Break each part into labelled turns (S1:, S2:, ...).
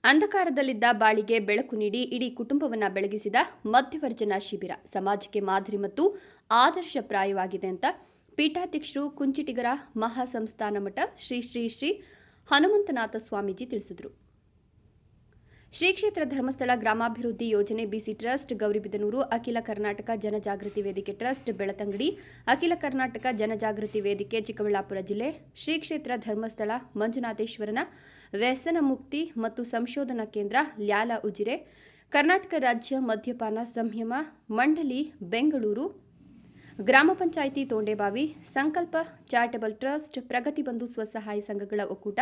S1: ಅಂಧಕಾರದಲ್ಲಿದ್ದ ಬಾಳಿಗೆ ಬೆಳಕು ನೀಡಿ ಇಡೀ ಕುಟುಂಬವನ್ನು ಬೆಳಗಿಸಿದ ಮಧ್ಯವರ್ಜನ ಶಿಬಿರ ಸಮಾಜಕ್ಕೆ ಮಾದರಿ ಮತ್ತು ಆದರ್ಶಪ್ರಾಯವಾಗಿದೆ ಅಂತ ಪೀಠಾಧ್ಯಕ್ಷರು ಕುಂಚಿಟಿಗರ ಮಹಾಸಂಸ್ಥಾನ ಮಠ ಶ್ರೀ ಶ್ರೀ ಶ್ರೀ ಹನುಮಂತನಾಥ ಸ್ವಾಮೀಜಿ ತಿಳಿಸಿದರು. ಶ್ರೀ ಕ್ಷೇತ್ರ ಧರ್ಮಸ್ಥಳ ಗ್ರಾಮಾಭಿವೃದ್ಧಿ ಯೋಜನೆ ಬಿಸಿ ಟ್ರಸ್ಟ್ ಗೌರಿಬಿದನೂರು, ಅಖಿಲ ಕರ್ನಾಟಕ ಜನಜಾಗೃತಿ ವೇದಿಕೆ ಟ್ರಸ್ಟ್ ಬೆಳತಂಗಡಿ, ಅಖಿಲ ಕರ್ನಾಟಕ ಜನಜಾಗೃತಿ ವೇದಿಕೆ ಚಿಕ್ಕಬಳ್ಳಾಪುರ ಜಿಲ್ಲೆ, ಶ್ರೀ ಕ್ಷೇತ್ರ ಧರ್ಮಸ್ಥಳ ಮಂಜುನಾಥೇಶ್ವರನ ವ್ಯಸನ ಮುಕ್ತಿ ಮತ್ತು ಸಂಶೋಧನಾ ಕೇಂದ್ರ ಲ್ಯಾಲ ಉಜಿರೆ, ಕರ್ನಾಟಕ ರಾಜ್ಯ ಮದ್ಯಪಾನ ಸಂಯಮ ಮಂಡಳಿ ಬೆಂಗಳೂರು, ಗ್ರಾಮ ಪಂಚಾಯಿತಿ ತೋಂಡೆಬಾವಿ, ಸಂಕಲ್ಪ ಚಾರಿಟಬಲ್ ಟ್ರಸ್ಟ್, ಪ್ರಗತಿ ಬಂಧು ಸ್ವಸಹಾಯ ಸಂಘಗಳ ಒಕ್ಕೂಟ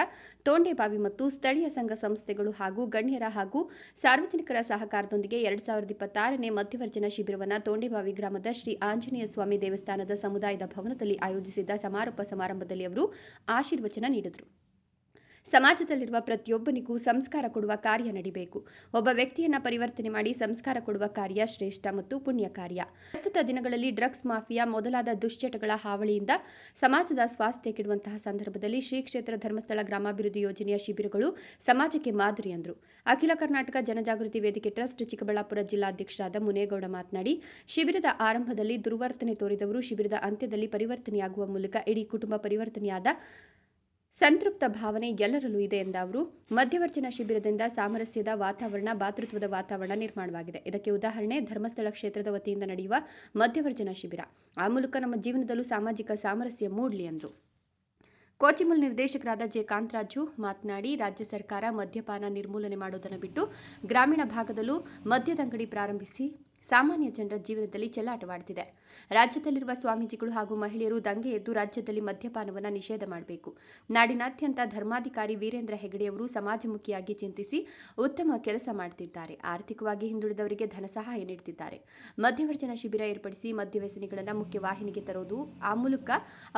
S1: ತೋಂಡೆಬಾವಿ ಮತ್ತು ಸ್ಥಳೀಯ ಸಂಘ ಸಂಸ್ಥೆಗಳು ಹಾಗೂ ಗಣ್ಯರ ಹಾಗೂ ಸಾರ್ವಜನಿಕರ ಸಹಕಾರದೊಂದಿಗೆ 2026ನೇ ಮಧ್ಯವರ್ಜನ ಶಿಬಿರವನ್ನು ತೋಂಡೆಬಾವಿ ಗ್ರಾಮದ ಶ್ರೀ ಆಂಜನೇಯ ಸ್ವಾಮಿ ದೇವಸ್ಥಾನದ ಸಮುದಾಯದ ಭವನದಲ್ಲಿ ಆಯೋಜಿಸಿದ್ದ ಸಮಾರೋಪ ಸಮಾರಂಭದಲ್ಲಿ ಅವರು ಆಶೀರ್ವಚನ ನೀಡಿದರು. ಸಮಾಜದಲ್ಲಿರುವ ಪ್ರತಿಯೊಬ್ಬನಿಗೂ ಸಂಸ್ಕಾರ ಕೊಡುವ ಕಾರ್ಯ ನಡೆಯಬೇಕು. ಒಬ್ಬ ವ್ಯಕ್ತಿಯನ್ನು ಪರಿವರ್ತನೆ ಮಾಡಿ ಸಂಸ್ಕಾರ ಕೊಡುವ ಕಾರ್ಯ ಶ್ರೇಷ್ಠ ಮತ್ತು ಪುಣ್ಯ ಕಾರ್ಯ. ಪ್ರಸ್ತುತ ದಿನಗಳಲ್ಲಿ ಡ್ರಗ್ಸ್ ಮಾಫಿಯಾ ಮೊದಲಾದ ದುಶ್ಚಟಗಳ ಹಾವಳಿಯಿಂದ ಸಮಾಜದ ಸ್ವಾಸ್ಥ್ಯ ಕೆಡುವಂತಹ ಸಂದರ್ಭದಲ್ಲಿ ಶ್ರೀ ಕ್ಷೇತ್ರ ಧರ್ಮಸ್ಥಳ ಗ್ರಾಮಾಭಿವೃದ್ಧಿ ಯೋಜನೆಯ ಶಿಬಿರಗಳು ಸಮಾಜಕ್ಕೆ ಮಾದರಿ ಎಂದರು. ಅಖಿಲ ಕರ್ನಾಟಕ ಜನಜಾಗೃತಿ ವೇದಿಕೆ ಟ್ರಸ್ಟ್ ಚಿಕ್ಕಬಳ್ಳಾಪುರ ಜಿಲ್ಲಾಧ್ಯಕ್ಷರಾದ ಮುನೇಗೌಡ ಮಾತನಾಡಿ, ಶಿಬಿರದ ಆರಂಭದಲ್ಲಿ ದುರ್ವರ್ತನೆ ತೋರಿದವರು ಶಿಬಿರದ ಅಂತ್ಯದಲ್ಲಿ ಪರಿವರ್ತನೆಯಾಗುವ ಮೂಲಕ ಇಡೀ ಕುಟುಂಬ ಪರಿವರ್ತನೆಯಾದ ಸಂತೃಪ್ತ ಭಾವನೆ ಎಲ್ಲರಲ್ಲೂ ಇದೆ ಎಂದ ಅವರು, ಮಧ್ಯವರ್ಜನ ಶಿಬಿರದಿಂದ ಸಾಮರಸ್ಯದ ವಾತಾವರಣ, ಭಾತೃತ್ವದ ವಾತಾವರಣ ನಿರ್ಮಾಣವಾಗಿದೆ. ಇದಕ್ಕೆ ಉದಾಹರಣೆ ಧರ್ಮಸ್ಥಳ ಕ್ಷೇತ್ರದ ವತಿಯಿಂದ ನಡೆಯುವ ಮಧ್ಯವರ್ಜನ ಶಿಬಿರ. ಆ ಮೂಲಕ ನಮ್ಮ ಜೀವನದಲ್ಲೂ ಸಾಮಾಜಿಕ ಸಾಮರಸ್ಯ ಮೂಡಲಿ ಎಂದರು. ಕೋಚಿಮಲ್ ನಿರ್ದೇಶಕರಾದ ಜೆ ಕಾಂತರಾಜು ಮಾತನಾಡಿ, ರಾಜ್ಯ ಸರ್ಕಾರ ಮದ್ಯಪಾನ ನಿರ್ಮೂಲನೆ ಮಾಡುವುದನ್ನು ಬಿಟ್ಟು ಗ್ರಾಮೀಣ ಭಾಗದಲ್ಲೂ ಮದ್ಯದಂಗಡಿ ಪ್ರಾರಂಭಿಸಿ ಸಾಮಾನ್ಯ ಜನರ ಜೀವನದಲ್ಲಿ ಚೆಲ್ಲಾಟವಾಡುತ್ತಿದೆ. ರಾಜ್ಯದಲ್ಲಿರುವ ಸ್ವಾಮೀಜಿಗಳು ಹಾಗೂ ಮಹಿಳೆಯರು ದಂಗೆ ಎದ್ದು ರಾಜ್ಯದಲ್ಲಿ ಮದ್ಯಪಾನವನ್ನು ನಿಷೇಧ ಮಾಡಬೇಕು. ನಾಡಿನಾದ್ಯಂತ ಧರ್ಮಾಧಿಕಾರಿ ವೀರೇಂದ್ರ ಹೆಗಡೆಯವರು ಸಮಾಜಮುಖಿಯಾಗಿ ಚಿಂತಿಸಿ ಉತ್ತಮ ಕೆಲಸ ಮಾಡುತ್ತಿದ್ದಾರೆ. ಆರ್ಥಿಕವಾಗಿ ಹಿಂದುಳಿದವರಿಗೆ ಧನ ಸಹಾಯ ನೀಡುತ್ತಿದ್ದಾರೆ. ಮಧ್ಯವರ್ಜನ ಶಿಬಿರ ಏರ್ಪಡಿಸಿ ಮದ್ಯವ್ಯಸನಿಗಳನ್ನು ಮುಖ್ಯವಾಹಿನಿಗೆ ತರುವುದು, ಆ ಮೂಲಕ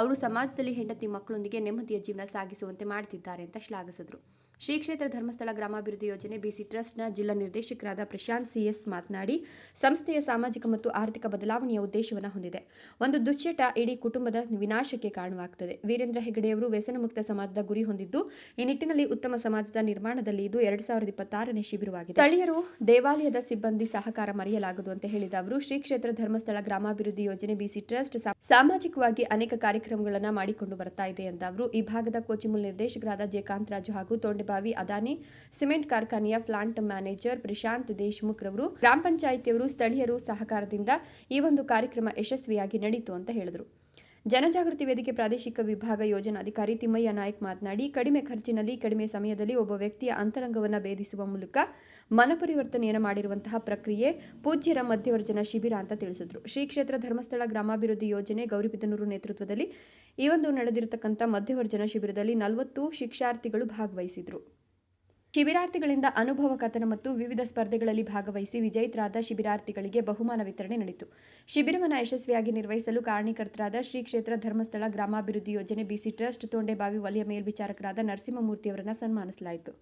S1: ಅವರು ಸಮಾಜದಲ್ಲಿ ಹೆಂಡತಿ ಮಕ್ಕಳೊಂದಿಗೆ ನೆಮ್ಮದಿಯ ಜೀವನ ಸಾಗಿಸುವಂತೆ ಮಾಡುತ್ತಿದ್ದಾರೆ ಅಂತ ಶ್ಲಾಘಿಸಿದರು. ಶ್ರೀ ಕ್ಷೇತ್ರ ಧರ್ಮಸ್ಥಳ ಗ್ರಾಮಾಭಿವೃದ್ಧಿ ಯೋಜನೆ ಬಿಸಿ ಟ್ರಸ್ಟ್ನ ಜಿಲ್ಲಾ ನಿರ್ದೇಶಕರಾದ ಪ್ರಶಾಂತ್ ಸಿಎಸ್ ಮಾತನಾಡಿ, ಸಂಸ್ಥೆಯ ಸಾಮಾಜಿಕ ಮತ್ತು ಆರ್ಥಿಕ ಬದಲಾವಣೆಯ ಉದ್ದೇಶವನ್ನು ಹೊಂದಿದೆ. ಒಂದು ದುಶ್ಚಟ ಇಡೀ ಕುಟುಂಬದ ವಿನಾಶಕ್ಕೆ ಕಾರಣವಾಗುತ್ತದೆ. ವೀರೇಂದ್ರ ಹೆಗಡೆಯವರು ವ್ಯಸನ ಮುಕ್ತ ಸಮಾಜದ ಗುರಿ ಹೊಂದಿದ್ದು, ಈ ನಿಟ್ಟಿನಲ್ಲಿ ಉತ್ತಮ ಸಮಾಜದ ನಿರ್ಮಾಣದಲ್ಲಿ ಇದು 2026ನೇ ಶಿಬಿರವಾಗಿದೆ. ಸ್ಥಳೀಯರು, ದೇವಾಲಯದ ಸಿಬ್ಬಂದಿ ಸಹಕಾರ ಮರೆಯಲಾಗದು ಅಂತ ಹೇಳಿದ ಅವರು, ಶ್ರೀ ಕ್ಷೇತ್ರ ಧರ್ಮಸ್ಥಳ ಗ್ರಾಮಾಭಿವೃದ್ಧಿ ಯೋಜನೆ ಬಿಸಿ ಟ್ರಸ್ಟ್ ಸಾಮಾಜಿಕವಾಗಿ ಅನೇಕ ಕಾರ್ಯಕ್ರಮಗಳನ್ನು ಮಾಡಿಕೊಂಡು ಬರ್ತಾ ಇದೆ ಎಂದ ಅವರು, ಈ ಭಾಗದ ಕೋಚಿಮುಲ್ ನಿರ್ದೇಶಕರಾದ ಜೆ ಕಾಂತರಾಜು ಹಾಗೂ ತೋಂಡೆಬಾವಿ ಅದಾನಿ ಸಿಮೆಂಟ್ ಕಾರ್ಖಾನೆಯ ಪ್ಲಾಂಟ್ ಮ್ಯಾನೇಜರ್ ಪ್ರಶಾಂತ್ ದೇಶ್ಮುಖ್ ರವರು, ಗ್ರಾಮ ಪಂಚಾಯಿತಿಯವರು, ಸ್ಥಳೀಯರು ಸಹಕಾರದಿಂದ ಈ ಒಂದು ಕಾರ್ಯಕ್ರಮ ಯಶಸ್ವಿಯಾಗಿ ನಡೆಯಿತು ಅಂತ ಹೇಳಿದರು. ಜನಜಾಗೃತಿ ವೇದಿಕೆ ಪ್ರಾದೇಶಿಕ ವಿಭಾಗ ಯೋಜನಾಧಿಕಾರಿ ತಿಮ್ಮಯ್ಯ ನಾಯ್ಕ್ ಮಾತನಾಡಿ, ಕಡಿಮೆ ಖರ್ಚಿನಲ್ಲಿ ಕಡಿಮೆ ಸಮಯದಲ್ಲಿ ಒಬ್ಬ ವ್ಯಕ್ತಿಯ ಅಂತರಂಗವನ್ನು ಭೇದಿಸುವ ಮೂಲಕ ಮನಪರಿವರ್ತನೆಯನ್ನು ಮಾಡಿರುವಂತಹ ಪ್ರಕ್ರಿಯೆ ಪೂಜ್ಯರ ಮಧ್ಯವರ್ಜನ ಶಿಬಿರ ಅಂತ ತಿಳಿಸಿದರು. ಶ್ರೀ ಕ್ಷೇತ್ರ ಧರ್ಮಸ್ಥಳ ಗ್ರಾಮಾಭಿವೃದ್ಧಿ ಯೋಜನೆ ಗೌರಿಬಿದನೂರು ನೇತೃತ್ವದಲ್ಲಿ ಈ ಒಂದು ನಡೆದಿರತಕ್ಕಂಥ ಮಧ್ಯವರ್ಜನ ಶಿಬಿರದಲ್ಲಿ 40 ಶಿಕ್ಷಾರ್ಥಿಗಳು ಭಾಗವಹಿಸಿದರು. ಶಿಬಿರಾರ್ಥಿಗಳಿಂದ ಅನುಭವ ಕಥನ ಮತ್ತು ವಿವಿಧ ಸ್ಪರ್ಧೆಗಳಲ್ಲಿ ಭಾಗವಹಿಸಿ ವಿಜೇತರಾದ ಶಿಬಿರಾರ್ಥಿಗಳಿಗೆ ಬಹುಮಾನ ವಿತರಣೆ ನಡೆಯಿತು. ಶಿಬಿರವನ್ನು ಯಶಸ್ವಿಯಾಗಿ ನಿರ್ವಹಿಸಲು ಕಾರಣೀಕರ್ತರಾದ ಶ್ರೀ ಕ್ಷೇತ್ರ ಧರ್ಮಸ್ಥಳ ಗ್ರಾಮಾಭಿವೃದ್ಧಿ ಯೋಜನೆ ಬಿಸಿ ಟ್ರಸ್ಟ್ ತೋಂಡೆಬಾವಿ ವಲಯ ಮೇಲ್ವಿಚಾರಕರಾದ ನರಸಿಂಹಮೂರ್ತಿಯವರನ್ನು ಸನ್ಮಾನಿಸಲಾಯಿತು.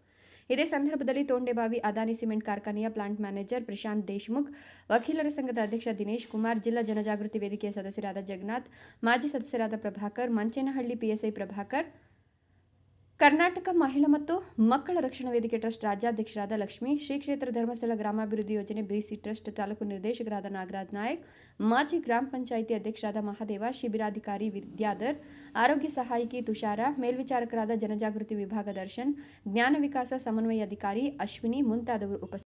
S1: ಇದೇ ಸಂದರ್ಭದಲ್ಲಿ ತೋಂಡೆಬಾವಿ ಅದಾನಿ ಸಿಮೆಂಟ್ ಕಾರ್ಖಾನೆಯ ಪ್ಲಾಂಟ್ ಮ್ಯಾನೇಜರ್ ಪ್ರಶಾಂತ್ ದೇಶ್ಮುಖ್, ವಕೀಲರ ಸಂಘದ ಅಧ್ಯಕ್ಷ ದಿನೇಶ್ ಕುಮಾರ್, ಜಿಲ್ಲಾ ಜನಜಾಗೃತಿ ವೇದಿಕೆಯ ಸದಸ್ಯರಾದ ಜಗನ್ನಾಥ್, ಮಾಜಿ ಸದಸ್ಯರಾದ ಪ್ರಭಾಕರ್, ಮಂಚೇನಹಳ್ಳಿ ಪಿಎಸ್ಐ ಪ್ರಭಾಕರ್, ಕರ್ನಾಟಕ ಮಹಿಳಾ ಮತ್ತು ಮಕ್ಕಳ ರಕ್ಷಣಾ ವೇದಿಕೆ ಟ್ರಸ್ಟ್ ರಾಜ್ಯಾಧ್ಯಕ್ಷರಾದ ಲಕ್ಷ್ಮಿ, ಶ್ರೀ ಕ್ಷೇತ್ರ ಧರ್ಮಸ್ಥಳ ಗ್ರಾಮಾಭಿವೃದ್ಧಿ ಯೋಜನೆ ಬಿಸಿ ಟ್ರಸ್ಟ್ ತಾಲೂಕು ನಿರ್ದೇಶಕರಾದ ನಾಗರಾಜ್ ನಾಯಕ್, ಮಾಜಿ ಗ್ರಾಮ ಪಂಚಾಯಿತಿ ಅಧ್ಯಕ್ಷರಾದ ಮಹಾದೇವ, ಶಿಬಿರಾಧಿಕಾರಿ ವಿದ್ಯಾಧರ್, ಆರೋಗ್ಯ ಸಹಾಯಕಿ ತುಷಾರ, ಮೇಲ್ವಿಚಾರಕರಾದ ಜನಜಾಗೃತಿ ವಿಭಾಗ ದರ್ಶನ್, ಜ್ಞಾನ ವಿಕಾಸ ಸಮನ್ವಯ ಅಧಿಕಾರಿ ಅಶ್ವಿನಿ ಮುಂತಾದವರು